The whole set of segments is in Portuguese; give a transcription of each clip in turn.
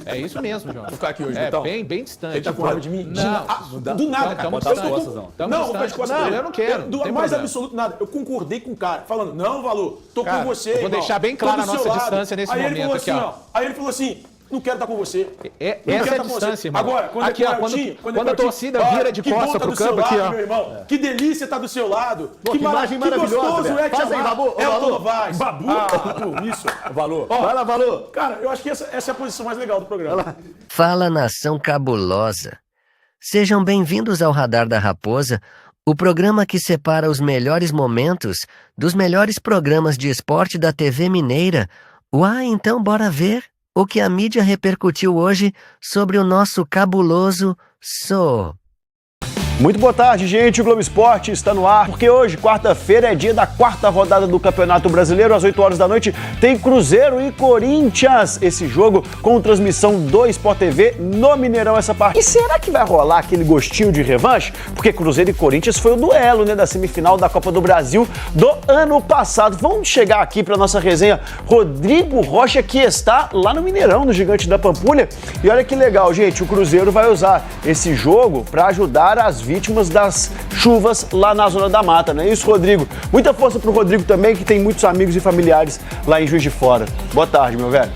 É isso mesmo, João. Vou ficar aqui hoje, É então. bem distante. Ele tá com raiva de mim? Não, Do nada, cara. Estamos Eu distantes. tô- Não, vou ficar de costas pra ele. Eu não quero. Do não tem mais problema. absoluto nada. Eu concordei com o cara, falando, não, Valor, tô Cara, com você, eu vou irmão. deixar bem Tô clara do a nossa seu lado. distância nesse Aí ele momento falou aqui, assim, ó. Aí ele falou assim, não quero estar com você. Não quero Essa é estar a com você. distância, irmão. Agora, quando Aqui, ó, quando a torcida vira de costas pro campo aqui, ó. Meu irmão. Que delícia tá do seu lado. Que imagem maravilhosa, gostoso velho. é te Faz aí, amar. Babu. É o Babu. Novaes. Babu? Isso. Valor. Vai lá, Valor. Cara, eu acho que essa é a posição mais legal do programa. Fala, nação cabulosa. Sejam bem-vindos ao Radar da Raposa, o programa que separa os melhores momentos dos melhores programas de esporte da TV Mineira. Uai, então bora ver o que a mídia repercutiu hoje sobre o nosso cabuloso So. Muito boa tarde, gente. O Globo Esporte está no ar, porque hoje, quarta-feira, é dia da quarta rodada do Campeonato Brasileiro. Às 8 horas da noite tem Cruzeiro e Corinthians. Esse jogo com transmissão do Sport TV no Mineirão, essa parte. E será que vai rolar aquele gostinho de revanche? Porque Cruzeiro e Corinthians foi o duelo, né, da semifinal da Copa do Brasil do ano passado. Vamos chegar aqui para nossa resenha. Rodrigo Rocha, que está lá no Mineirão, no Gigante da Pampulha. E olha que legal, gente, o Cruzeiro vai usar esse jogo para ajudar as vítimas das chuvas lá na Zona da Mata, não é isso, Rodrigo? Muita força pro Rodrigo também, que tem muitos amigos e familiares lá em Juiz de Fora. Boa tarde, meu velho.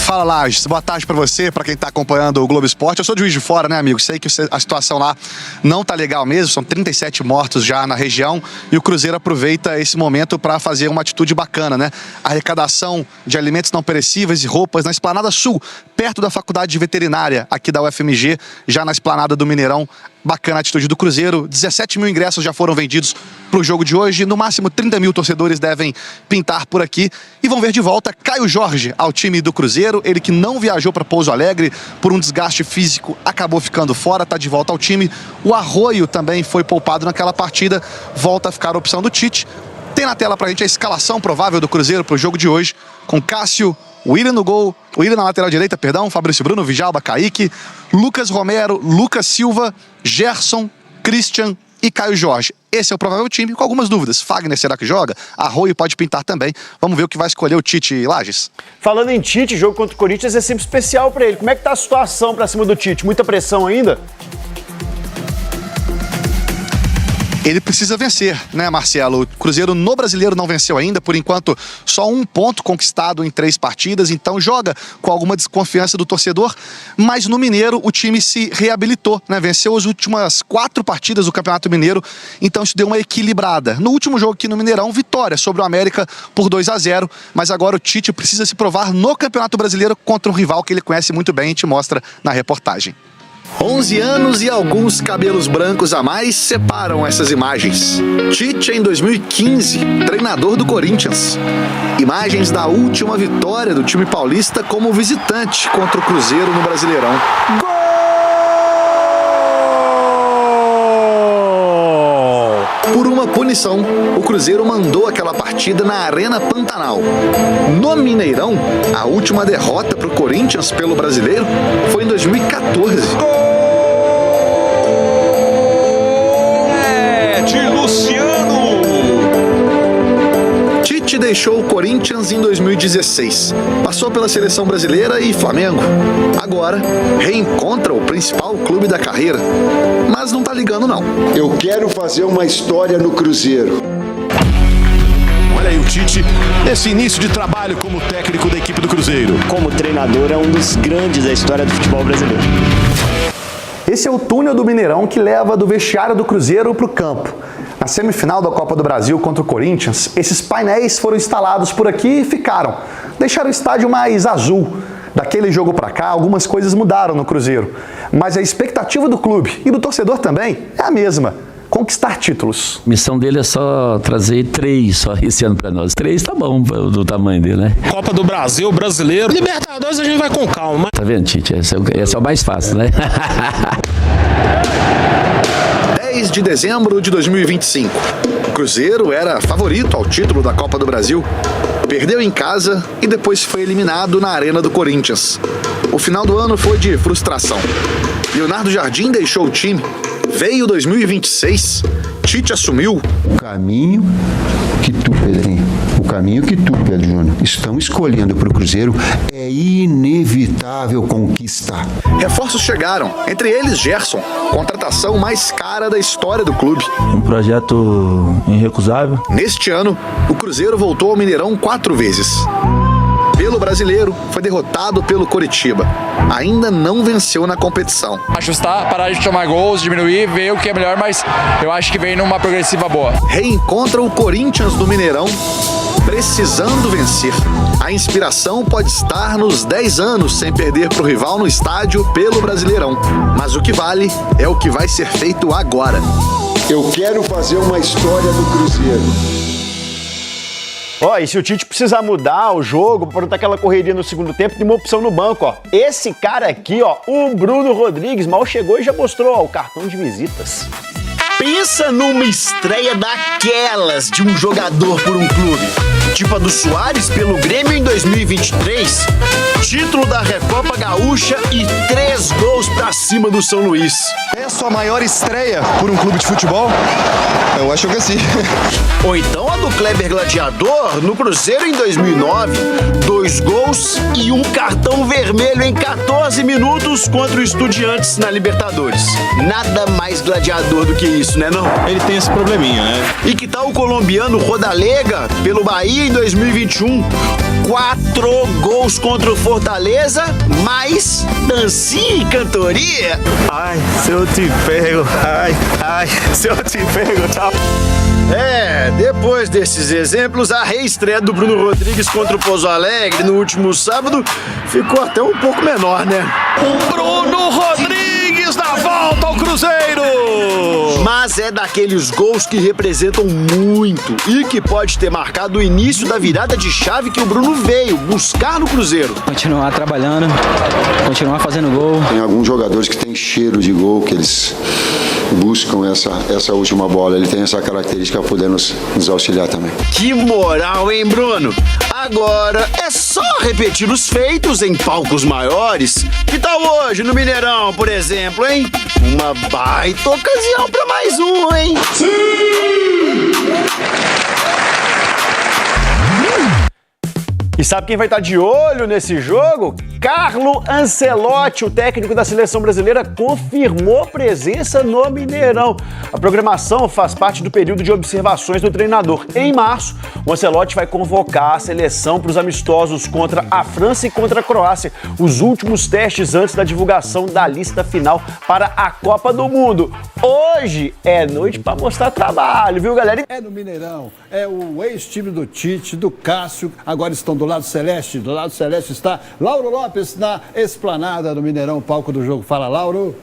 Fala, Lages. Boa tarde pra você, pra quem tá acompanhando o Globo Esporte. Eu sou de Juiz de Fora, né, amigo? Sei que a situação lá não tá legal mesmo, são 37 mortos já na região e o Cruzeiro aproveita esse momento pra fazer uma atitude bacana, né? Arrecadação de alimentos não perecíveis e roupas na Esplanada Sul, perto da Faculdade de Veterinária aqui da UFMG, já na Esplanada do Mineirão. Bacana a atitude do Cruzeiro, 17 mil ingressos já foram vendidos para o jogo de hoje, no máximo 30 mil torcedores devem pintar por aqui e vão ver de volta Caio Jorge ao time do Cruzeiro, ele que não viajou para Pouso Alegre por um desgaste físico, acabou ficando fora, está de volta ao time. O Arroio também foi poupado naquela partida, volta a ficar a opção do Tite. Tem na tela pra gente a escalação provável do Cruzeiro para o jogo de hoje, com Cássio, Willian no gol, Willian na lateral direita, Fabrício Bruno, Vijalba, Kaique, Lucas Romero, Lucas Silva, Gerson, Christian e Caio Jorge. Esse é o provável time, com algumas dúvidas. Fagner, será que joga? Arroio pode pintar também. Vamos ver o que vai escolher o Tite, Lages. Falando em Tite, jogo contra o Corinthians é sempre especial pra ele. Como é que tá a situação pra cima do Tite? Muita pressão ainda? Ele precisa vencer, né, Marcelo? O Cruzeiro no Brasileiro não venceu ainda, por enquanto só um ponto conquistado em 3 partidas, então joga com alguma desconfiança do torcedor, mas no Mineiro o time se reabilitou, né? Venceu as últimas 4 partidas do Campeonato Mineiro, então isso deu uma equilibrada. No último jogo aqui no Mineirão, vitória sobre o América por 2-0, mas agora o Tite precisa se provar no Campeonato Brasileiro contra um rival que ele conhece muito bem e te mostra na reportagem. 11 anos e alguns cabelos brancos a mais separam essas imagens. Tite em 2015, treinador do Corinthians. Imagens da última vitória do time paulista como visitante contra o Cruzeiro no Brasileirão. Por uma punição, o Cruzeiro mandou aquela partida na Arena Pantanal. No Mineirão, a última derrota para o Corinthians pelo Brasileiro foi em 2014. De Luciano! Tite deixou o Corinthians em 2016. Passou pela Seleção Brasileira e Flamengo. Agora, reencontra o principal clube da carreira. Mas não tá ligando, não. Eu quero fazer uma história no Cruzeiro. Olha aí o Tite, nesse início de trabalho como técnico da equipe do Cruzeiro. Como treinador, é um dos grandes da história do futebol brasileiro. Esse é o túnel do Mineirão que leva do vestiário do Cruzeiro para o campo. Na semifinal da Copa do Brasil contra o Corinthians, esses painéis foram instalados por aqui e ficaram. Deixaram o estádio mais azul. Daquele jogo para cá, algumas coisas mudaram no Cruzeiro. Mas a expectativa do clube e do torcedor também é a mesma. Conquistar títulos. A missão dele é só trazer 3 só esse ano pra nós. 3 tá bom do tamanho dele, né? Copa do Brasil, Brasileiro, Libertadores a gente vai com calma. Tá vendo, Tite? Esse é o mais fácil, né? 10 de dezembro de 2025. O Cruzeiro era favorito ao título da Copa do Brasil. Perdeu em casa e depois foi eliminado na Arena do Corinthians. O final do ano foi de frustração. Leonardo Jardim deixou o time. Veio 2026, Tite assumiu. O caminho que tu, Pedrinho, o caminho que tu, Pedro Júnior, estão escolhendo para o Cruzeiro é inevitável conquistar. Reforços chegaram, entre eles Gerson, contratação mais cara da história do clube. Um projeto irrecusável. Neste ano, o Cruzeiro voltou ao Mineirão 4 vezes. Pelo Brasileiro, foi derrotado pelo Coritiba. Ainda não venceu na competição. Ajustar, parar de tomar gols, diminuir, ver o que é melhor, mas eu acho que vem numa progressiva boa. Reencontra o Corinthians do Mineirão, precisando vencer. A inspiração pode estar nos 10 anos sem perder para o rival no estádio pelo Brasileirão. Mas o que vale é o que vai ser feito agora. Eu quero fazer uma história do Cruzeiro. Ó, e se o Tite precisar mudar o jogo para não dar aquela correria no segundo tempo, tem uma opção no banco, ó. Esse cara aqui, ó, o Bruno Rodrigues, mal chegou e já mostrou, ó, o cartão de visitas. Pensa numa estreia daquelas de um jogador por um clube. Tipo a do Soares pelo Grêmio em 2023. Título da Recopa Gaúcha e 3 gols pra cima do São Luís. É a sua maior estreia por um clube de futebol? Eu acho que sim. Ou então a do Kleber Gladiador no Cruzeiro em 2009. 2 gols e um cartão vermelho em 14 minutos contra o Estudiantes na Libertadores. Nada mais gladiador do que isso, né não? Ele tem esse probleminha, né? E que tal o colombiano Rodalega pelo Bahia em 2021? 4 gols contra o Fortaleza, mais dancinha e cantoria. Ai, se eu te pego, ai, se eu te pego, tchau. Depois desses exemplos, a reestreia do Bruno Rodrigues contra o Pouso Alegre no último sábado ficou até um pouco menor, né? Bruno Rodrigues na volta ao Cruzeiro! Mas é daqueles gols que representam muito e que pode ter marcado o início da virada de chave que o Bruno veio buscar no Cruzeiro. Continuar trabalhando, continuar fazendo gol. Tem alguns jogadores que têm cheiro de gol, que eles buscam essa última bola. Ele tem essa característica para poder nos auxiliar também. Que moral, hein, Bruno? Agora é só repetir os feitos em palcos maiores. Que tal hoje no Mineirão, por exemplo, hein? Uma baita ocasião para mais um, hein? Sim! E sabe quem vai estar de olho nesse jogo? Carlo Ancelotti, o técnico da seleção brasileira, confirmou presença no Mineirão. A programação faz parte do período de observações do treinador. Em março, o Ancelotti vai convocar a seleção para os amistosos contra a França e contra a Croácia, os últimos testes antes da divulgação da lista final para a Copa do Mundo. Hoje é noite para mostrar trabalho, viu, galera? É no Mineirão, é o ex-time do Tite, do Cássio, agora estão do lado celeste. Do lado celeste está Lauro Lopes na esplanada do Mineirão, palco do jogo. Fala, Lauro.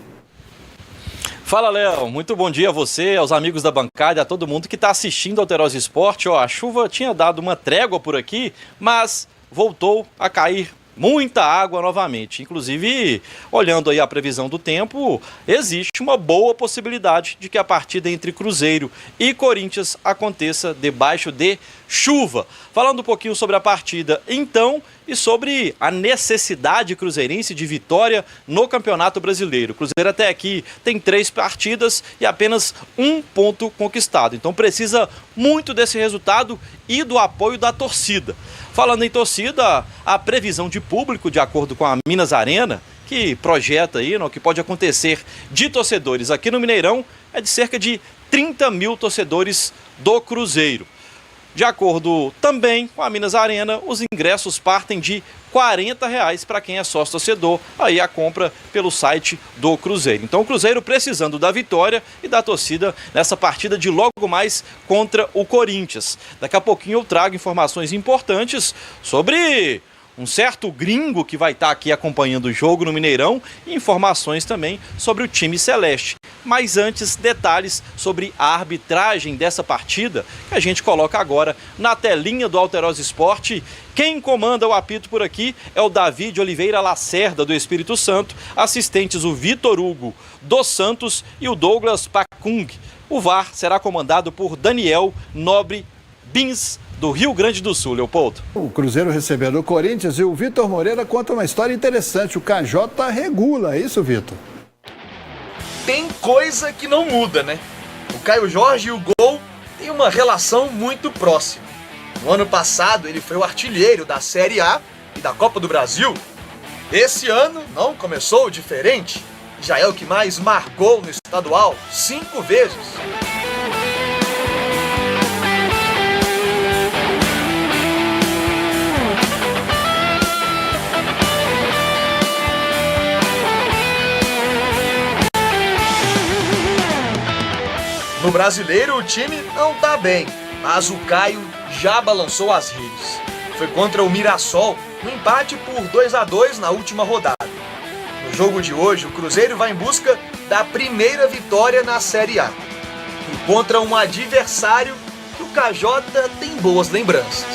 Fala, Léo. Muito bom dia a você, aos amigos da bancada, a todo mundo que está assistindo ao Alterosa Esporte. Ó, a chuva tinha dado uma trégua por aqui, mas voltou a cair muita água novamente. Inclusive, olhando aí a previsão do tempo, existe uma boa possibilidade de que a partida entre Cruzeiro e Corinthians aconteça debaixo de chuva. Falando um pouquinho sobre a partida, então, e sobre a necessidade cruzeirense de vitória no Campeonato Brasileiro. O Cruzeiro até aqui tem 3 partidas e apenas 1 ponto conquistado. Então precisa muito desse resultado e do apoio da torcida. Falando em torcida, a previsão de público, de acordo com a Minas Arena, que projeta aí, o que pode acontecer de torcedores aqui no Mineirão, é de cerca de 30 mil torcedores do Cruzeiro. De acordo também com a Minas Arena, os ingressos partem de R$ 40 para quem é sócio torcedor, aí a compra pelo site do Cruzeiro. Então o Cruzeiro precisando da vitória e da torcida nessa partida de logo mais contra o Corinthians. Daqui a pouquinho eu trago informações importantes sobre um certo gringo que vai estar aqui acompanhando o jogo no Mineirão e informações também sobre o time celeste. Mas antes, detalhes sobre a arbitragem dessa partida que a gente coloca agora na telinha do Alterosa Esporte. Quem comanda o apito por aqui é o Davi de Oliveira Lacerda, do Espírito Santo, assistentes o Vitor Hugo dos Santos e o Douglas Pacung. O VAR será comandado por Daniel Nobre Bins, do Rio Grande do Sul, Leopoldo. O Cruzeiro recebendo o Corinthians e o Vitor Moreira conta uma história interessante. O KJ regula, é isso, Vitor? Tem coisa que não muda, né? O Caio Jorge e o Gol têm uma relação muito próxima. No ano passado, ele foi o artilheiro da Série A e da Copa do Brasil. Esse ano não começou diferente. Já é o que mais marcou no estadual 5 vezes. No Brasileiro, o time não tá bem, mas o Caio já balançou as redes. Foi contra o Mirassol, no empate por 2-2 na última rodada. No jogo de hoje, o Cruzeiro vai em busca da primeira vitória na Série A. E contra um adversário que o KJ tem boas lembranças.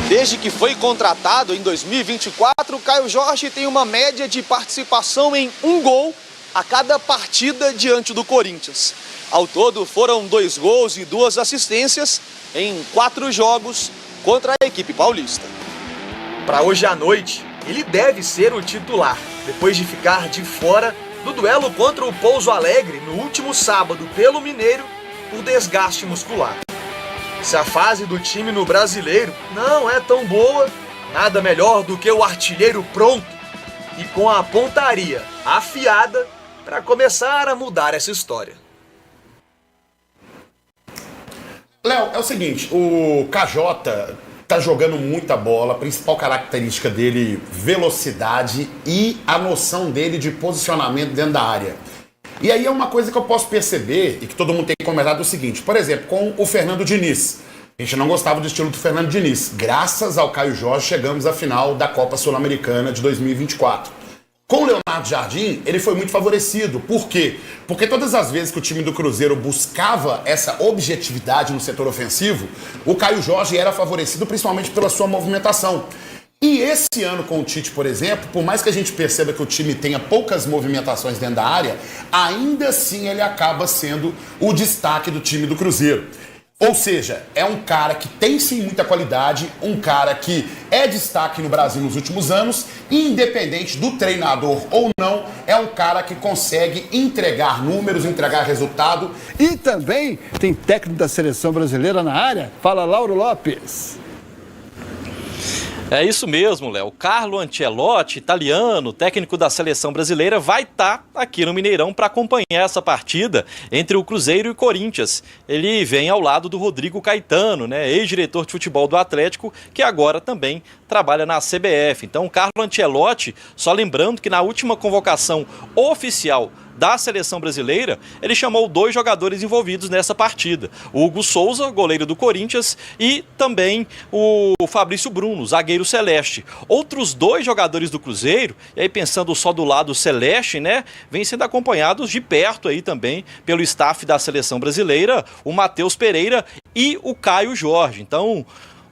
Desde que foi contratado em 2024, o Caio Jorge tem uma média de participação em 1 gol a cada partida diante do Corinthians. Ao todo, foram 2 gols e 2 assistências em 4 jogos contra a equipe paulista. Para hoje à noite, ele deve ser o titular, depois de ficar de fora do duelo contra o Pouso Alegre no último sábado pelo Mineiro por desgaste muscular. Se a fase do time no Brasileiro não é tão boa, nada melhor do que o artilheiro pronto e com a pontaria afiada para começar a mudar essa história. Léo, é o seguinte, o KJ tá jogando muita bola, a principal característica dele, velocidade e a noção dele de posicionamento dentro da área. E aí é uma coisa que eu posso perceber e que todo mundo tem comentado o seguinte, por exemplo, com o Fernando Diniz. A gente não gostava do estilo do Fernando Diniz. Graças ao Caio Jorge, chegamos à final da Copa Sul-Americana de 2024. Com o Leonardo Jardim, ele foi muito favorecido. Por quê? Porque todas as vezes que o time do Cruzeiro buscava essa objetividade no setor ofensivo, o Caio Jorge era favorecido principalmente pela sua movimentação. E esse ano com o Tite, por exemplo, por mais que a gente perceba que o time tenha poucas movimentações dentro da área, ainda assim ele acaba sendo o destaque do time do Cruzeiro. Ou seja, é um cara que tem sim muita qualidade, um cara que é destaque no Brasil nos últimos anos, e independente do treinador ou não, é um cara que consegue entregar números, entregar resultado. E também tem técnico da seleção brasileira na área. Fala, Lauro Lopes. É isso mesmo, Léo. Carlo Ancelotti, italiano, técnico da seleção brasileira, vai estar aqui no Mineirão para acompanhar essa partida entre o Cruzeiro e o Corinthians. Ele vem ao lado do Rodrigo Caetano, né, ex-diretor de futebol do Atlético, que agora também trabalha na CBF. Então, o Carlo Ancelotti, só lembrando que na última convocação oficial da seleção brasileira, ele chamou 2 jogadores envolvidos nessa partida. O Hugo Souza, goleiro do Corinthians, e também o Fabrício Bruno, zagueiro celeste. Outros 2 jogadores do Cruzeiro, e aí pensando só do lado celeste, né, vêm sendo acompanhados de perto aí também pelo staff da seleção brasileira, o Matheus Pereira e o Caio Jorge. Então,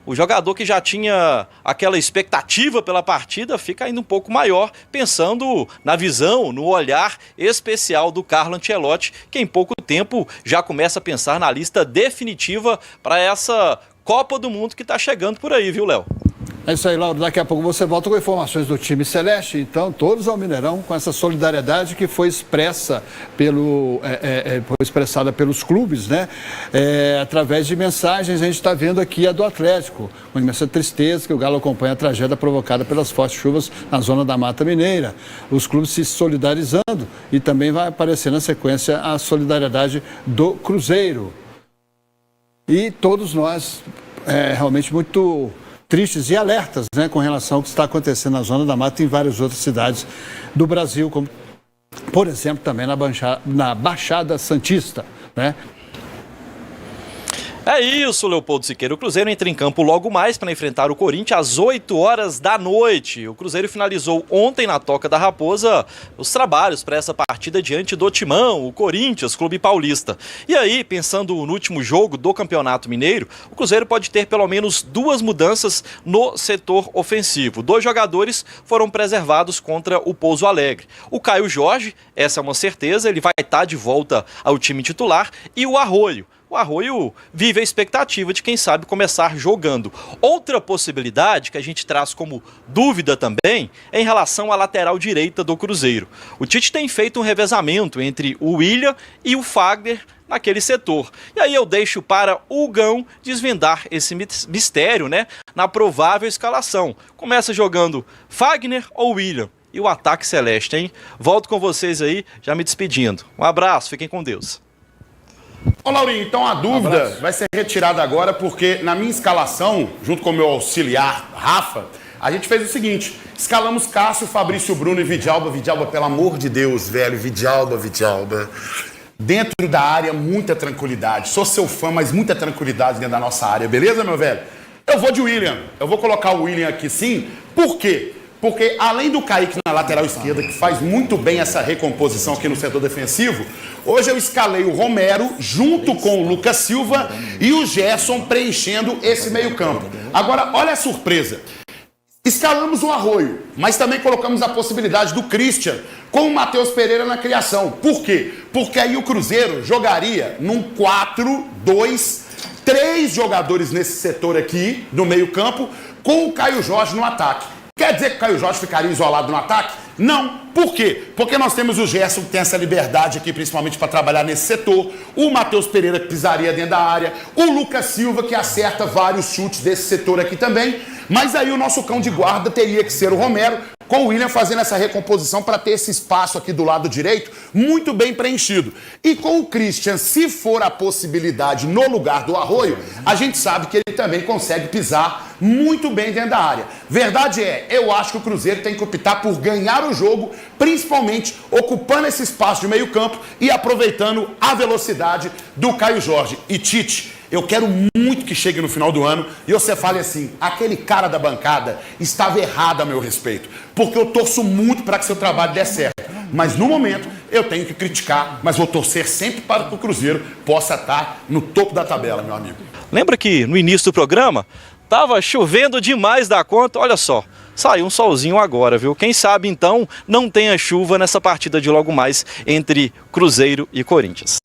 o jogador que já tinha aquela expectativa pela partida fica ainda um pouco maior, pensando na visão, no olhar especial do Carlo Ancelotti, que em pouco tempo já começa a pensar na lista definitiva para essa Copa do Mundo que está chegando por aí, viu, Léo? É isso aí, Lauro. Daqui a pouco você volta com informações do time celeste. Então, todos ao Mineirão com essa solidariedade que foi expressa foi expressada pelos clubes, né? Através de mensagens, a gente está vendo aqui a do Atlético, com imensa tristeza que o Galo acompanha a tragédia provocada pelas fortes chuvas na zona da Mata Mineira. Os clubes se solidarizando e também vai aparecer na sequência a solidariedade do Cruzeiro. E todos nós, realmente muito tristes e alertas, né, com relação ao que está acontecendo na Zona da Mata e em várias outras cidades do Brasil, como, por exemplo, também na Baixada Santista, né? É isso, Leopoldo Siqueira. O Cruzeiro entra em campo logo mais para enfrentar o Corinthians às 8 horas da noite. O Cruzeiro finalizou ontem na Toca da Raposa os trabalhos para essa partida diante do Timão, o Corinthians, Clube Paulista. E aí, pensando no último jogo do Campeonato Mineiro, o Cruzeiro pode ter pelo menos 2 mudanças no setor ofensivo. 2 jogadores foram preservados contra o Pouso Alegre. O Caio Jorge, essa é uma certeza, ele vai estar de volta ao time titular, e o Arroio o Arroio vive a expectativa de, quem sabe, começar jogando. Outra possibilidade que a gente traz como dúvida também é em relação à lateral direita do Cruzeiro. O Tite tem feito um revezamento entre o William e o Fagner naquele setor. E aí eu deixo para o Gão desvendar esse mistério, né, na provável escalação. Começa jogando Fagner ou William? E o ataque celeste, hein? Volto com vocês aí, já me despedindo. Um abraço, fiquem com Deus. Ô, Laurinho, então a dúvida vai ser retirada agora, porque na minha escalação, junto com o meu auxiliar, Rafa, a gente fez o seguinte: escalamos Cássio, Fabrício, Bruno e Vidalba. Vidalba, pelo amor de Deus, velho, Vidalba. Dentro da área, muita tranquilidade. Sou seu fã, mas muita tranquilidade dentro da nossa área, beleza, meu velho? Eu vou de William. Eu vou colocar o William aqui sim. Por quê? Porque além do Kaique na lateral esquerda, que faz muito bem essa recomposição aqui no setor defensivo, hoje eu escalei o Romero junto com o Lucas Silva e o Gerson preenchendo esse meio-campo. Agora, olha a surpresa. Escalamos o Arroio, mas também colocamos a possibilidade do Christian com o Matheus Pereira na criação. Por quê? Porque aí o Cruzeiro jogaria num 4-2, 3 jogadores nesse setor aqui, no meio-campo, com o Caio Jorge no ataque. Quer dizer que o Caio Jorge ficaria isolado no ataque? Não. Por quê? Porque nós temos o Gerson, que tem essa liberdade aqui, principalmente para trabalhar nesse setor, o Matheus Pereira, que pisaria dentro da área, o Lucas Silva, que acerta vários chutes desse setor aqui também, mas aí o nosso cão de guarda teria que ser o Romero, com o William fazendo essa recomposição para ter esse espaço aqui do lado direito muito bem preenchido. E com o Christian, se for a possibilidade no lugar do Arroio, a gente sabe que ele também consegue pisar muito bem dentro da área. Verdade é, eu acho que o Cruzeiro tem que optar por ganhar o jogo, principalmente ocupando esse espaço de meio campo e aproveitando a velocidade do Caio Jorge. E Tite, eu quero muito que chegue no final do ano e você fale assim: aquele cara da bancada estava errado a meu respeito, porque eu torço muito para que seu trabalho dê certo. Mas no momento eu tenho que criticar, mas vou torcer sempre para que o Cruzeiro possa estar no topo da tabela, meu amigo. Lembra que no início do programa tava chovendo demais da conta? Olha só, saiu um solzinho agora, viu? Quem sabe então não tenha chuva nessa partida de logo mais entre Cruzeiro e Corinthians.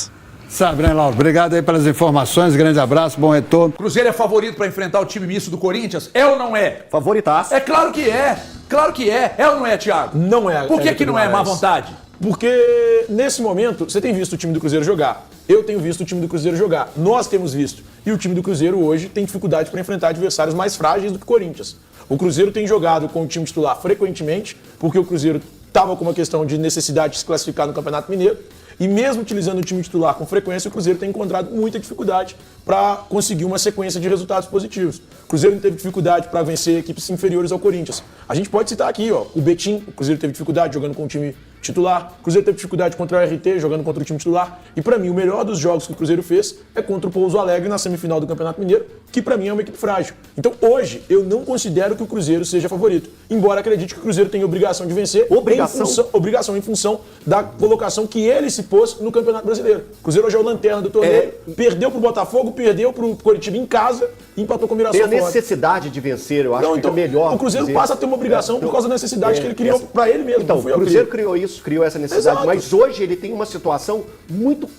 Sabe, né, Lauro? Obrigado aí pelas informações, grande abraço, bom retorno. Cruzeiro é favorito para enfrentar o time misto do Corinthians? É ou não é? Favoritaço. É claro que é. Claro que é. É ou não é, Thiago? Não é. Por que não é má vontade? Porque nesse momento você tem visto o time do Cruzeiro jogar. Eu tenho visto o time do Cruzeiro jogar. Nós temos visto. E o time do Cruzeiro hoje tem dificuldade para enfrentar adversários mais frágeis do que o Corinthians. O Cruzeiro tem jogado com o time titular frequentemente, porque o Cruzeiro estava com uma questão de necessidade de se classificar no Campeonato Mineiro. E mesmo utilizando o time titular com frequência, o Cruzeiro tem encontrado muita dificuldade para conseguir uma sequência de resultados positivos. O Cruzeiro não teve dificuldade para vencer equipes inferiores ao Corinthians. A gente pode citar aqui, ó, o Betim, o Cruzeiro teve dificuldade jogando com o time titular, o Cruzeiro teve dificuldade contra o RT, jogando contra o time titular. E para mim, o melhor dos jogos que o Cruzeiro fez é contra o Pouso Alegre na semifinal do Campeonato Mineiro, que para mim é uma equipe frágil. Então hoje, eu não considero que o Cruzeiro seja favorito, embora acredite que o Cruzeiro tem obrigação de vencer, obrigação em função da colocação que ele se pôs no Campeonato Brasileiro. O Cruzeiro hoje é o lanterna do torneio, perdeu pro Botafogo, perdeu pro Coritiba em casa e empatou com o Mirassol fora. Tem a necessidade de vencer, eu acho que é melhor. O Cruzeiro passa a ter uma obrigação por causa da necessidade que ele criou para ele mesmo. Então, o Cruzeiro criou isso, criou essa necessidade, mas hoje ele tem uma situação muito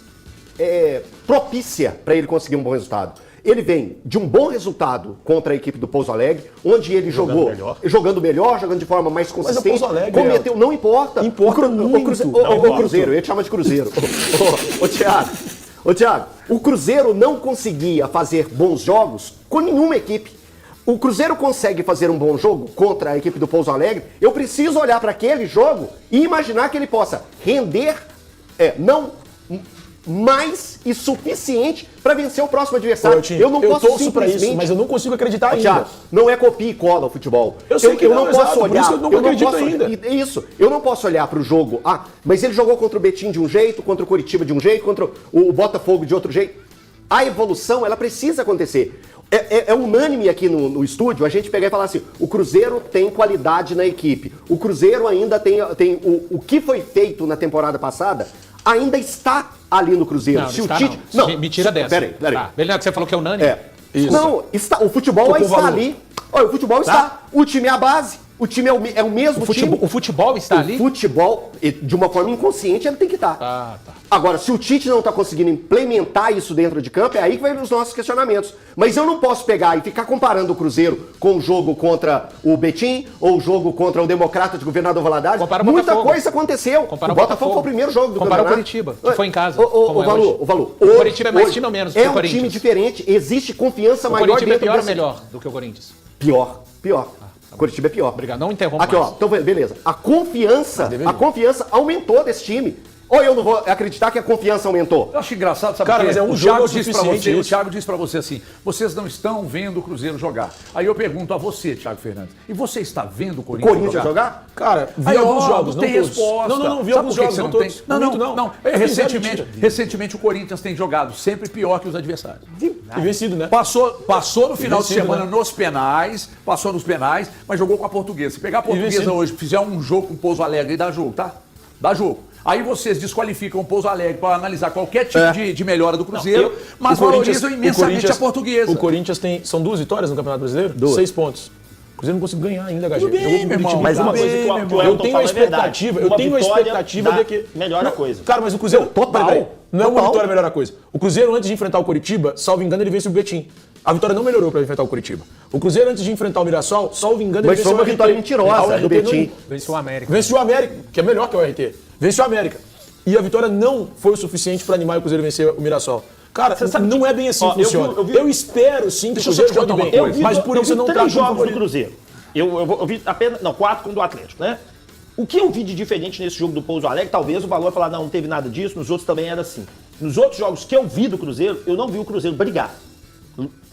propícia para ele conseguir um bom resultado. Ele vem de um bom resultado contra a equipe do Pouso Alegre, onde ele jogando melhor, jogando de forma mais consistente. Mas o Pouso Alegre cometeu, não importa. Importa o Cruzeiro, eu ia te chamar de Cruzeiro. Ô, Thiago, o Cruzeiro não conseguia fazer bons jogos com nenhuma equipe. O Cruzeiro consegue fazer um bom jogo contra a equipe do Pouso Alegre. Eu preciso olhar para aquele jogo e imaginar que ele possa render, não mais e suficiente para vencer o próximo adversário. Eu não posso torço para isso, mas eu não consigo acreditar ainda. Thiago, não é copia e cola o futebol. Eu sei que não posso olhar. Por isso eu não acredito ainda. Isso. Eu não posso olhar para o jogo. Mas ele jogou contra o Betim de um jeito, contra o Coritiba de um jeito, contra o Botafogo de outro jeito. A evolução, ela precisa acontecer. É unânime aqui no estúdio a gente pegar e falar assim: o Cruzeiro tem qualidade na equipe. O Cruzeiro ainda tem o que foi feito na temporada passada ainda está ali no Cruzeiro. Não, se o Tite... não. Me tira dessa. Peraí. Beleza, que você falou que é unânime. Isso. Não, o futebol está ali. Olha, o futebol está. O time é a base. O time é o mesmo time. O futebol está ali? O futebol, de uma forma inconsciente, ele tem que estar. Tá. Agora, se o Tite não está conseguindo implementar isso dentro de campo, é aí que vai os nossos questionamentos. Mas eu não posso pegar e ficar comparando o Cruzeiro com o jogo contra o Betim ou o jogo contra o Democrata de Governador Valadares. Muita coisa aconteceu. O Botafogo foi o primeiro jogo do campeonato. Compara o Curitiba, que foi em casa. O Valor. O Curitiba é mais time ou menos do que o Corinthians? É um time diferente, existe confiança maior dentro desse... O Curitiba é pior ou desse... melhor do que o Corinthians? Pior. O Curitiba é pior. Obrigado, não interrompa Aqui, mais. ó, então beleza. A confiança aumentou desse time. Ou eu não vou acreditar que a confiança aumentou? Eu acho engraçado, sabe? Cara, mas é um jogo suficiente. O Thiago disse pra você assim, vocês não estão vendo o Cruzeiro jogar. Aí eu pergunto a você, Thiago Fernandes, e você está vendo o Corinthians jogar? Cara, vi alguns jogos, não tem todos. resposta. Não, vi alguns jogos, não todos. Não. Recentemente o Corinthians tem jogado sempre pior que os adversários. E vencido, né? Passou no final de semana né? nos penais, mas jogou com a Portuguesa. Se pegar a Portuguesa hoje, fizer um jogo com o Pouso Alegre, dá jogo, tá? Dá jogo. Aí vocês desqualificam o Pouso Alegre para analisar qualquer tipo de melhora do Cruzeiro, mas valorizam imensamente a Portuguesa. O Corinthians são 2 vitórias no Campeonato Brasileiro? 6 pontos. O Cruzeiro não conseguiu ganhar ainda, HG. Tudo bem, meu irmão. Mas uma coisa que eu tenho a expectativa de que... melhora a coisa. Cara, mas o Cruzeiro... Peraí. Não é uma vitória melhora a coisa. O Cruzeiro, antes de enfrentar o Coritiba, salvo engano, ele vence o Betim. A vitória não melhorou para enfrentar o Coritiba. O Cruzeiro, antes de enfrentar o Mirassol, salvo engano, ele venceu o RT. Mas foi uma vitória mentirosa do Betim. Venceu o América. Venceu o América, que é melhor que o RT. Venceu o América. E a vitória não foi o suficiente para animar o Cruzeiro vencer o Mirassol. Cara, não é bem assim que funciona. Eu espero sim que o Cruzeiro jogue bem, mas por isso eu não trago 3 jogos do Cruzeiro. Eu vi apenas, 4 com o do Atlético, né? O que eu vi de diferente nesse jogo do Pouso Alegre, talvez o Valor falar, não teve nada disso, nos outros também era assim. Nos outros jogos que eu vi do Cruzeiro, eu não vi o Cruzeiro brigar.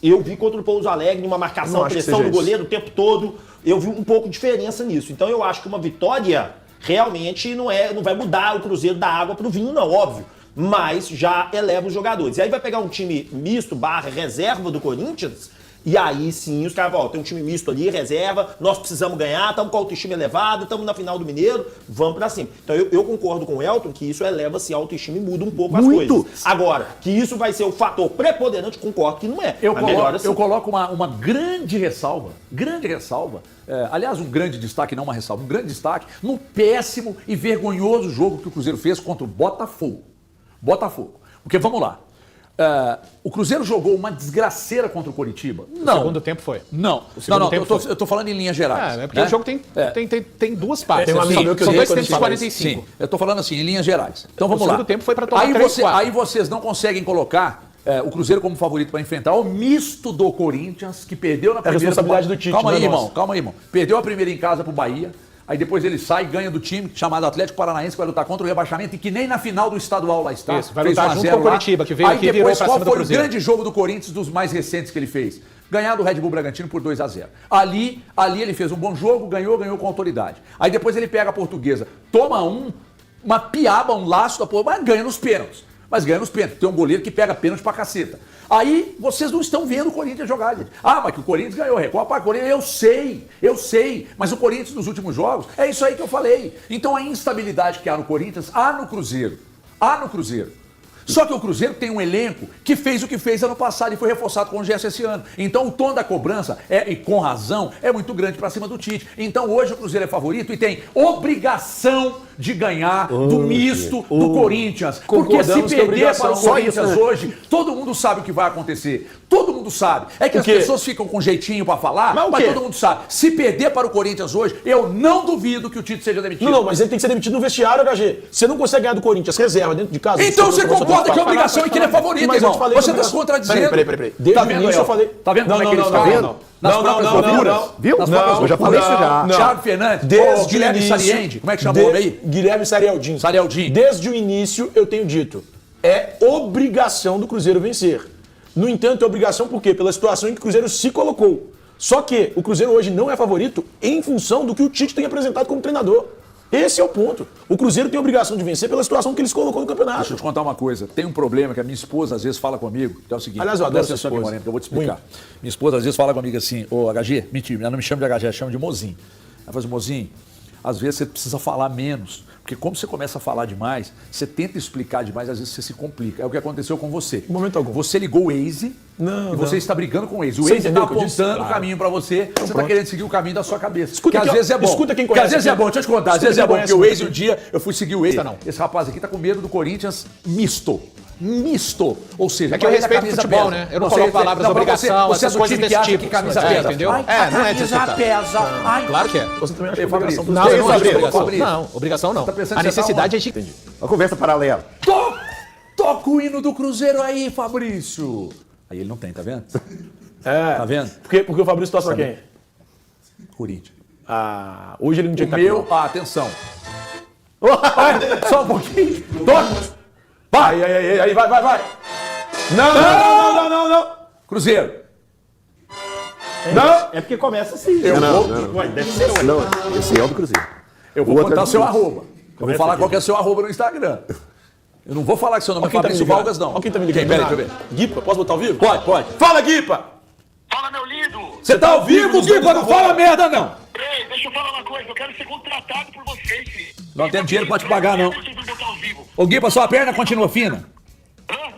Eu vi contra o Pouso Alegre uma marcação, pressão do goleiro o tempo todo, eu vi um pouco de diferença nisso. Então eu acho que uma vitória realmente não vai mudar o Cruzeiro da água pro vinho, não, óbvio. Mas já eleva os jogadores. E aí vai pegar um time misto / reserva do Corinthians, e aí sim os caras falam, tem um time misto ali, reserva, nós precisamos ganhar, estamos com a autoestima elevada, estamos na final do Mineiro, vamos pra cima. Então eu concordo com o Elton que isso eleva-se a autoestima e muda um pouco as coisas. Agora, que isso vai ser o fator preponderante, concordo que não é. Eu coloco uma grande ressalva, aliás, um grande destaque, não uma ressalva, um grande destaque no péssimo e vergonhoso jogo que o Cruzeiro fez contra o Botafogo. Porque vamos lá. O Cruzeiro jogou uma desgraceira contra o Coritiba? Não. O segundo tempo foi. Não. Eu tô falando em linhas gerais. Porque o jogo tem 2 partes. Tem um amigo meu que são eu 2 tempos de 45. Sim, eu tô falando assim, em linhas gerais. Então vamos lá. O segundo tempo foi para tomar 3-4. Aí vocês não conseguem colocar o Cruzeiro como favorito para enfrentar o misto do Corinthians, que perdeu na primeira... É responsabilidade do Tite, calma aí, irmão. Perdeu a primeira em casa pro Bahia. Aí depois ele sai e ganha do time chamado Atlético Paranaense, que vai lutar contra o rebaixamento e que nem na final do estadual lá está. Isso, vai lutar junto com o Coritiba, que veio aqui e virou pra cima do Cruzeiro. Qual foi o grande jogo do Corinthians dos mais recentes que ele fez? Ganhar do Red Bull Bragantino por 2-0. Ali ele fez um bom jogo, ganhou com autoridade. Aí depois ele pega a Portuguesa, toma uma piaba, um laço da porra, mas ganha nos pênaltis. Tem um goleiro que pega pênalti pra caceta. Aí vocês não estão vendo o Corinthians jogar, gente. Mas que o Corinthians ganhou a Recopa, eu sei. Mas o Corinthians nos últimos jogos, é isso aí que eu falei. Então a instabilidade que há no Corinthians, há no Cruzeiro. Só que o Cruzeiro tem um elenco que fez o que fez ano passado e foi reforçado com o Gerson esse ano. Então o tom da cobrança, e com razão, é muito grande pra cima do Tite. Então hoje o Cruzeiro é favorito e tem obrigação de ganhar do misto do Corinthians. Porque se perder para o Corinthians hoje, todo mundo sabe o que vai acontecer. Todo mundo sabe. É que as pessoas ficam com jeitinho pra falar, mas todo mundo sabe. Se perder para o Corinthians hoje, eu não duvido que o Tite seja demitido. Não, mas ele tem que ser demitido no vestiário, HG. Você não consegue ganhar do Corinthians, reserva dentro de casa. Então você concorda que é obrigação e que ele é favorito, mas irmão. Você tá se contradizendo. Peraí. Desde o início eu falei... Tá vendo como é que eles falam? Não. Viu? Eu já falei isso já. Thiago Fernandes, Guilherme Sariende, como é que chama o homem aí? Guilherme Sarialdin. Desde o início eu tenho dito, é obrigação do Cruzeiro vencer. No entanto, é obrigação por quê? Pela situação em que o Cruzeiro se colocou. Só que o Cruzeiro hoje não é favorito em função do que o Tite tem apresentado como treinador. Esse é o ponto. O Cruzeiro tem a obrigação de vencer pela situação que ele se colocou no campeonato. Deixa eu te contar uma coisa. Tem um problema que a minha esposa às vezes fala comigo, que é o seguinte. Aliás, eu adoro essa esposa. Moreno, que eu vou te explicar. Muito. Minha esposa às vezes fala comigo assim, HG, mentira, ela não me chama de HG, ela chama de Mozinho. Ela fala assim, Mozinho, às vezes você precisa falar menos. Porque como você começa a falar demais, você tenta explicar demais, às vezes você se complica. É o que aconteceu com você. No momento algum. Você ligou o Waze e você está brigando com o Waze. O Waze está apontando o caminho para você, você está querendo seguir o caminho da sua cabeça. Escuta, que às vezes é bom. Escuta quem conhece. conhece. Às vezes é bom, deixa eu te contar. Às vezes é bom, porque o Waze, um dia, eu fui seguir o Waze. Não. Esse rapaz aqui está com medo do Corinthians misto. Ou seja, é que eu respeito o futebol, né? Eu não coloco palavras obrigação, você é do time que acha que camisa pesa. Entendeu? Não é camisa pesa. Claro que é. Você também acha que obrigação não, eu não acho obrigação. Não, obrigação não. A necessidade é de... Entendi. Uma conversa paralela. Toca o hino do Cruzeiro aí, Fabrício. Aí ele não tem, tá vendo? Tá vendo? Porque o Fabrício torce pra quem? Corinthians. Hoje ele não tinha que estar aqui. Atenção. Só um pouquinho. Toca. Vai! Aí, vai! Não! Cruzeiro! Não! É porque começa assim. Deve ser esse é o do Cruzeiro. Eu vou contar o seu arroba. Eu vou falar qual que é o seu arroba no Instagram. Eu não vou falar que seu nome é Fabrício Vargas, não. Olha quem tá me ligando. Peraí, deixa eu ver. Guipa, posso botar ao vivo? Pode. Fala, Guipa! Fala, meu lindo! Você tá ao vivo, Guipa? Não fala merda, não! Ei, deixa eu falar uma coisa. Eu quero ser contratado por vocês, filho. Não tem dinheiro pra te pagar, não. Ô, Guipa, sua perna continua fina?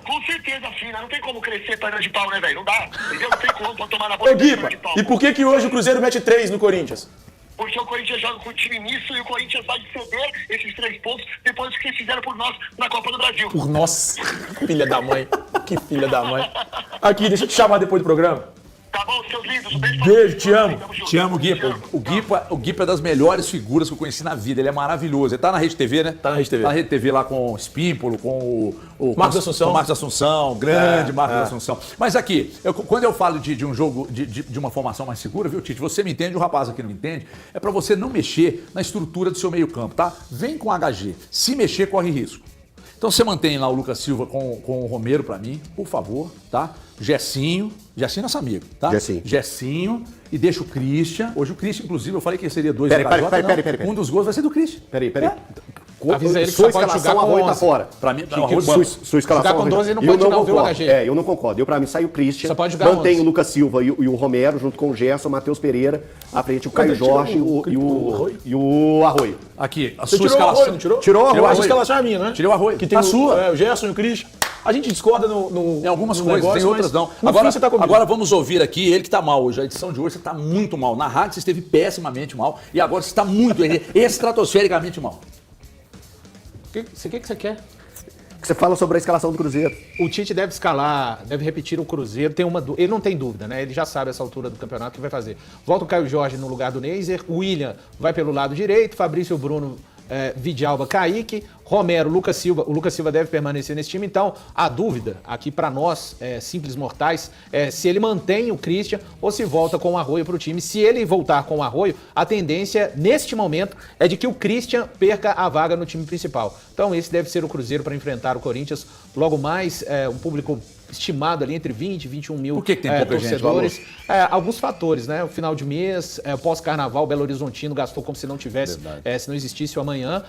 Com certeza fina. Não tem como crescer perna de pau, né, velho? Não dá. Entendeu? Não tem como pra tomar na boca. Ô, Guipa, e por que hoje o Cruzeiro mete 3 no Corinthians? Porque o Corinthians joga com o time misto e o Corinthians vai ceder esses 3 pontos depois do que eles fizeram por nós na Copa do Brasil. Por nós? Filha da mãe. Que filha da mãe. Aqui, deixa eu te chamar depois do programa. Tá bom, seus lindos. Um beijo. Beijo, te amo. Te amo, Guipa. O Guipa é das melhores figuras que eu conheci na vida. Ele é maravilhoso. Ele tá na Rede TV, né? Tá na Rede TV. Tá na Rede TV lá com o Espímpolo, com o Marcos Assunção. Com o Marcos Assunção, grande Marcos Assunção. Mas aqui, quando eu falo de um jogo, de uma formação mais segura, viu, Tite? Você me entende, o rapaz aqui não me entende. É pra você não mexer na estrutura do seu meio campo, tá? Vem com HG. Se mexer, corre risco. Então você mantém lá o Lucas Silva com o Romero pra mim, por favor, tá? Gessinho é nosso amigo, tá? Gessinho e deixa o Christian. Hoje o Christian, inclusive, eu falei que seria 2 Peraí. Um dos gols vai ser do Christian. Peraí. Avisa ele que sua só pode escalação, jogar com Arroio tá 11. fora. Pra mim, sua escalação, jogar com 12 não eu pode não ver o concordo. HG. Eu não concordo. Pra mim sai o Christian, Só pode jogar mantém 11. o Lucas Silva e o Romero, junto com o Gerson, o Matheus Pereira, à frente o Caio Jorge e o Arroio. Aqui, a Você sua tirou o Arroio, escalação. não tirou? Tirou o Arroio. Eu acho que a escalação é minha, né? Tirei o Arroio. Que tem a sua. O Gerson e o Christian. A gente discorda em algumas coisas, tem outras não. Agora vamos ouvir aqui ele que tá mal hoje. A edição de hoje você tá muito mal. Na rádio você esteve pessimamente mal e agora você está muito estratosfericamente mal. O que você quer? Que você fala sobre a escalação do Cruzeiro. O Tite deve escalar, deve repetir o Cruzeiro. Ele não tem dúvida, né? Ele já sabe essa altura do campeonato o que vai fazer. Volta o Caio Jorge no lugar do Neiser, o William vai pelo lado direito, Fabrício Bruno, Vidalba, Kaique, Romero, Lucas Silva. O Lucas Silva deve permanecer nesse time. Então, a dúvida aqui para nós, simples mortais, é se ele mantém o Christian ou se volta com o Arroio para o time. Se ele voltar com o Arroio, a tendência, neste momento, é de que o Christian perca a vaga no time principal. Então, esse deve ser o Cruzeiro para enfrentar o Corinthians. Logo mais, um público estimado ali entre 20 e 21 mil Por que tem pouca torcedores. gente, Alguns fatores, né? O final de mês, pós-carnaval, Belo Horizontino gastou como se não tivesse, se não existisse o amanhã.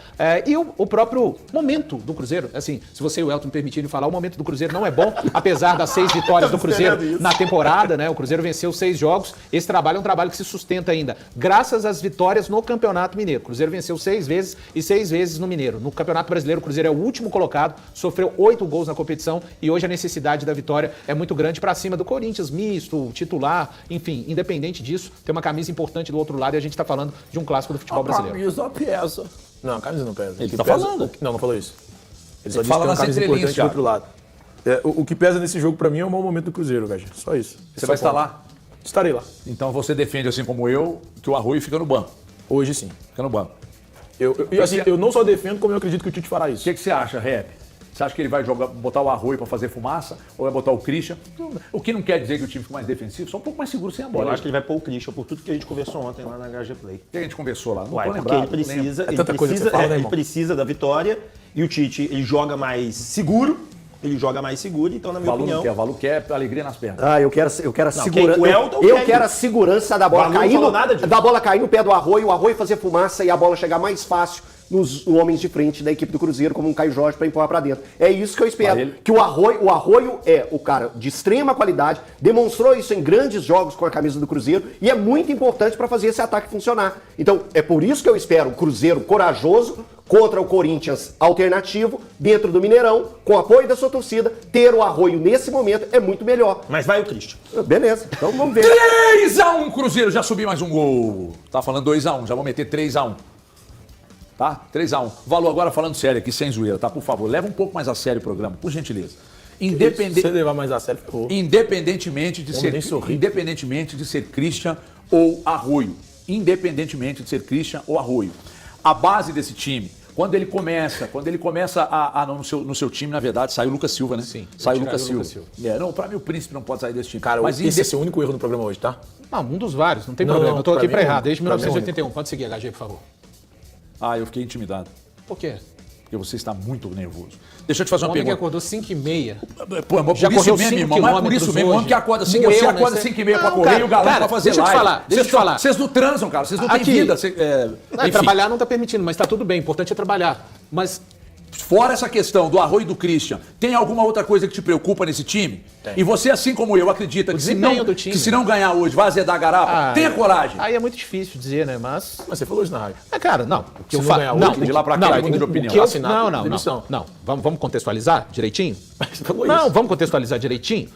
E o próprio momento do Cruzeiro. Assim, se você e o Elton me permitirem falar, o momento do Cruzeiro não é bom, apesar das 6 vitórias do Cruzeiro na temporada, né? O Cruzeiro venceu 6 jogos. Esse trabalho é um trabalho que se sustenta ainda, graças às vitórias no Campeonato Mineiro. O Cruzeiro venceu 6 vezes e 6 vezes no Mineiro. No Campeonato Brasileiro, o Cruzeiro é o último colocado, sofreu 8 gols na competição e hoje a necessidade da vitória é muito grande para cima do Corinthians, misto, titular, enfim, independente disso, tem uma camisa importante do outro lado e a gente está falando de um clássico do futebol brasileiro. Camisa pesa. Não, a camisa não pesa. Ele tá falando. Não falou isso. Ele só Ele disse fala que tem uma nas camisa entrelinhas, importante do outro lado. O que pesa nesse jogo para mim é o mau momento do Cruzeiro, Gaji. Só isso. Você vai estar lá? Estarei lá. Então você defende, assim como eu, que o Arroio fica no banco. Hoje sim. Fica no banco. Eu não só defendo, como eu acredito que o Tite fará isso. O que você acha, Rep? Você acha que ele vai botar o Arroio para fazer fumaça? Ou vai botar o Christian? O que não quer dizer que o time fica mais defensivo, só um pouco mais seguro sem a bola. Eu acho que ele vai pôr o Christian, por tudo que a gente conversou ontem lá na HG Play. O que a gente conversou lá? Não Uai, tô porque lembrado. ele precisa, É tanta coisa que você fala, né, ele irmão? precisa da vitória e o Tite, ele joga mais seguro, então na minha opinião... O Valu quer alegria nas pernas. Eu quero a segurança. o Elton Eu quer quero a isso. segurança da bola Valu não caindo, falou nada disso. da bola cair no pé do Arroio, o Arroio fazer fumaça e a bola chegar mais fácil nos homens de frente da equipe do Cruzeiro, como um Caio Jorge, para empurrar para dentro. É isso que eu espero. Que o Arroio é o cara de extrema qualidade, demonstrou isso em grandes jogos com a camisa do Cruzeiro e é muito importante para fazer esse ataque funcionar. Então, é por isso que eu espero o Cruzeiro corajoso contra o Corinthians alternativo, dentro do Mineirão, com o apoio da sua torcida. Ter o Arroio nesse momento é muito melhor. Mas vai o Christian. Beleza, então vamos ver. 3-1, Cruzeiro, já subi mais um gol. Tá falando 2-1, já vou meter 3-1. Tá? 3-1. Valor agora falando sério aqui, sem zoeira, tá? Por favor, leva um pouco mais a sério o programa, por gentileza. Se você levar mais a sério, ferrou. Independentemente de ser Christian ou Arroio. Independentemente de ser Christian ou Arroio. A base desse time, quando ele começa no seu time, na verdade, saiu o Lucas Silva, né? Sim. Saiu o Lucas Silva. Não, pra mim o Príncipe não pode sair desse time. Cara, mas esse é o seu único erro no programa hoje, tá? Não, um dos vários, não tem problema. Eu tô aqui pra errar, desde 1981. Pode seguir, HG, por favor. Eu fiquei intimidado. Por quê? Porque você está muito nervoso. Deixa eu te fazer uma pergunta. O homem que acordou 5h30. Pô, por isso mesmo, irmão. Mas por isso mesmo. O homem que acorda 5h30, você acorda 5h30 pra correr e o galão pra fazer live. Deixa eu te falar. Vocês não transam, cara. Vocês não têm vida. Trabalhar não tá permitindo, mas tá tudo bem. O importante é trabalhar. Mas... Fora essa questão do Arroio e do Christian, tem alguma outra coisa que te preocupa nesse time? Tem. E você, assim como eu, acredita que se não ganhar hoje, vai azedar a garapa? Tenha coragem. Aí é muito difícil dizer, né? Mas você falou isso na rádio. Cara, não. O que eu falo. De lá pra cá, tem de opinião. Não. Vamos contextualizar direitinho? Não, vamos contextualizar direitinho.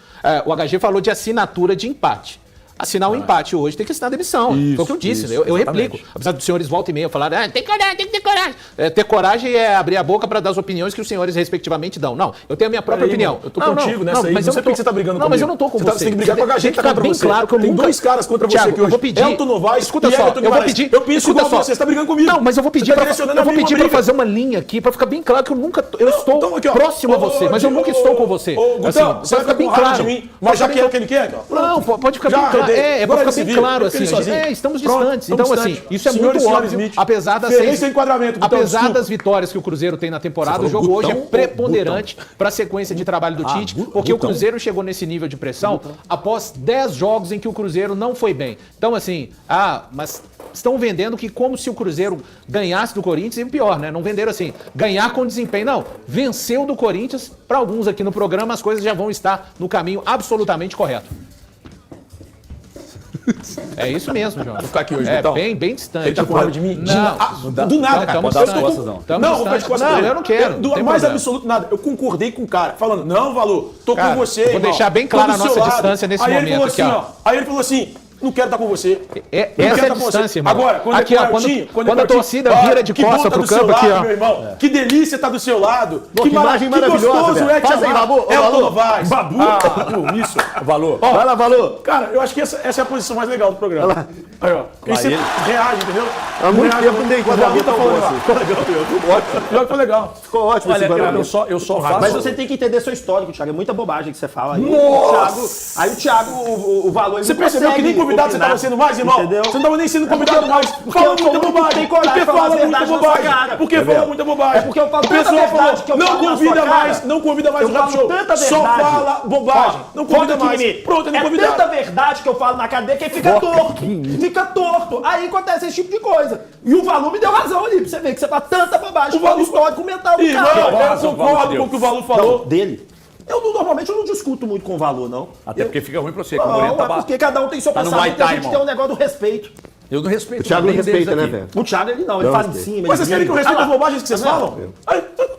O HG falou de assinatura de empate. Assinar um empate hoje tem que assinar a demissão. Foi o que eu disse. Eu replico. Apesar dos senhores volta e meia falarem, tem que ter coragem. Ter coragem é abrir a boca para dar as opiniões que os senhores respectivamente dão. Não, eu tenho a minha própria opinião. Eu tô contigo nessa aí. Mas não sei por que você tá brigando comigo. Não, mas eu não tô com você. Você tem que brigar com a HG que tá contra você. Claro que eu tem dois caras contra você aqui hoje. Eu vou pedir. Elton Novaes, escuta só, eu vou pedir. Eu penso igual você, você tá brigando comigo. Não, mas eu vou pedir para fazer uma linha aqui, para ficar bem claro que eu estou próximo a você, mas eu nunca estou com você. Gutão, você vai ficar bem claro. Mas já que é o que ele quer? Não, pode ficar bem claro. É para ficar bem claro assim. Estamos distantes. Então, assim, isso é muito óbvio. Apesar das vitórias que o Cruzeiro tem na temporada, o jogo hoje é preponderante para a sequência de trabalho do Tite, porque o Cruzeiro chegou nesse nível de pressão após 10 jogos em que o Cruzeiro não foi bem. Então, assim, mas estão vendendo que como se o Cruzeiro ganhasse do Corinthians, e pior, né? Não venderam assim, ganhar com desempenho. Não, venceu do Corinthians. Para alguns aqui no programa, as coisas já vão estar no caminho absolutamente correto. É isso mesmo, João. Vou ficar aqui hoje, então. Bem distante. Ele tá com raiva de mim? Não. Do nada, cara. Não, vou ficar de costas dele. Eu não quero. Do mais absoluto nada. Eu concordei com o cara, falando, não, Valor, tô com você, irmão. Vou deixar bem clara a nossa distância nesse momento aqui, ó. Aí ele falou assim, não quero estar com você. Essa é a distância, irmão. Agora, quando a torcida vira de costas pro campo aqui, ó. Meu irmão, que delícia estar do seu lado. Que maravilha maravilhosa. É te amar. Elton Novaes. Babu. Isso. Valor. Vai lá, Valor. Cara, eu acho que essa é a posição mais legal do programa. Aí, ó. E você reage, entendeu? Há muito tempo não dei enquadramento tá falando lá. Ficou legal, ótimo. Ficou legal. Ficou ótimo esse enquadramento. Eu só faço. Mas você tem que entender seu histórico, Thiago. É muita bobagem que você fala aí. Nossa! Aí o Thiago, o Valor... Você percebeu que nem convidado você estava sendo mais, irmão? Entendeu? Você não estava nem sendo convidado mais. Fala muita bobagem. Porque fala muita bobagem. Porque fala muita bobagem. É porque eu falo tanta verdade que eu falo não convida mais o Rap Show. Só fala bobagem. Não convida mais. Pronto, não convida. É tanta verdade que eu falo na cadeia que fica torto. Fica torto. Aí acontece esse tipo de coisa. E o Valor me deu razão ali, pra você ver que você fala tanta bobagem. O Valor histórico mental do cara. Eu concordo com o que o Valor falou. Dele. Normalmente eu não discuto muito com o Valor, não. Até porque fica ruim pra você. Não, porque cada um tem seu pensamento e a gente tem um negócio do respeito. Eu não respeito. O Thiago não respeita, né, velho? O Thiago, ele não, ele fala em cima. Mas vocês querem que eu respeite as bobagens que vocês falam?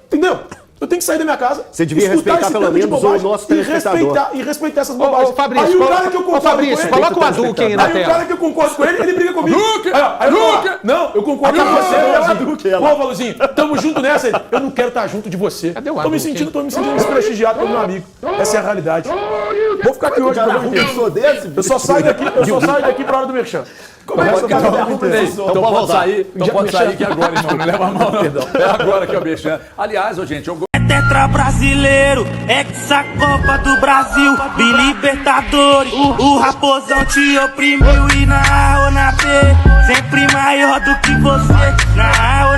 Entendeu? Eu tenho que sair da minha casa. Você devia respeitar pelo menos o nosso telespectador. E respeitar essas bobagens. Fabrício, aí o cara que eu concordo com ele... coloca o Hadouken aí na tela. Aí o cara que eu concordo com ele briga comigo. Não, eu concordo com você. Pô, Valorzinho, tamo junto nessa. Eu não quero estar junto de você. Tô me sentindo desprestigiado pelo meu amigo. Essa é a realidade. Vou ficar aqui hoje. Eu só saio daqui pra hora do merchan. Como é que você Então pode sair que agora, irmão. Não leva a mão, não. É agora que eu mexo. Aliás, gente, eu... É tetra brasileiro, ex-copa do Brasil, bilibertadores. O Raposão te oprimiu e na A ou na B, sempre maior do que você. Na A ou